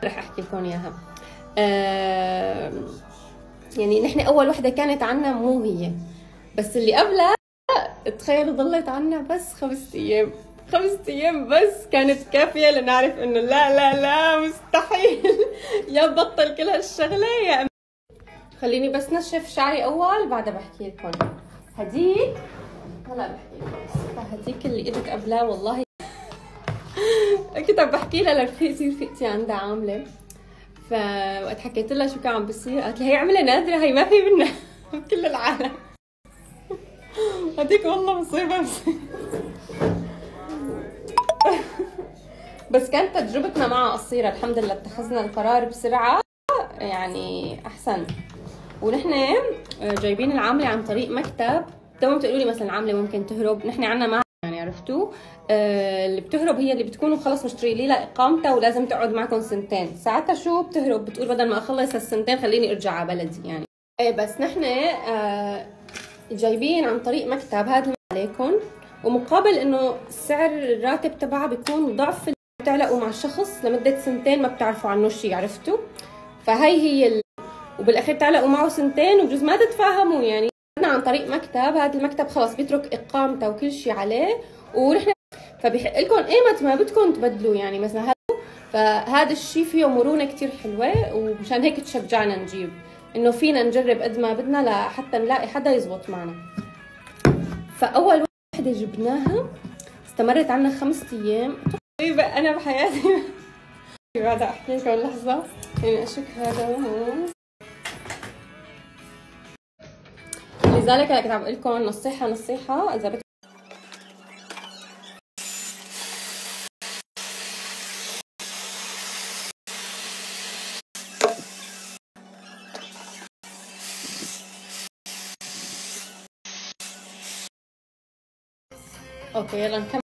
رح احكي لكم اياها. يعني نحن اول وحده كانت عنا مو هي، بس اللي قبلها تخيلوا ضلت عنا بس 5 ايام. 5 ايام بس كانت كافيه لنعرف انه لا لا لا مستحيل. يا بطل كل هالشغله يا خليني بس نشف شعري اول بعدها بحكي لكم. هديك هلا بحكي لكم، هديك اللي اجت قبلها والله كنت عم بحكي لها لرفيقتي، رفيقتي عندها عامله، فوقت حكيت لها شو كان عم بصير قالت لي هي عمله نادره، هي ما في منها بكل العالم. هديك والله مصيبه مصيبه. بس كانت تجربتنا معها قصيره الحمد لله، اتخذنا القرار بسرعه يعني احسن. ونحن جايبين العامله عن طريق مكتب. تمام بتقولوا لي مثلا العامله ممكن تهرب، نحن عنا ما يعني عرفتوا. اللي بتهرب هي اللي بتكونوا خلص مشتري لها اقامتها ولازم تقعد معكم 2 سنين، ساعتها شو بتهرب بتقول بدل ما اخلص ال2 سنين خليني ارجع على بلدي يعني. ايه بس نحن جايبين عن طريق مكتب، هذا اللي عليكم، ومقابل انه سعر الراتب تبعها بيكون ضعف اللي بتعلقوا مع شخص لمده 2 سنين ما بتعرفوا عنه شيء، عرفتوا؟ فهي هي وبالاخير تعلقوا معه 2 سنين وبجوز ما تتفاهموا يعني. عن طريق مكتب، هذا المكتب خلص بيترك اقامته وكل شيء عليه، ونحن فبيحق لكم ايمت ما بدكم تبدلوا يعني مثلا هذا. فهذا الشيء فيه مرونه كثير حلوه، ومشان هيك تشجعنا نجيب انه فينا نجرب قد ما بدنا لحتى نلاقي حدا يزبط معنا. فاول وحده جبناها استمرت عنا 5 ايام. طيب انا بحياتي بعد احكي لكم لحظه يعني اشك هذا لذلك انا كنت عم بقول لكم نصيحه اذا بدكم اوكي يلا نكمل.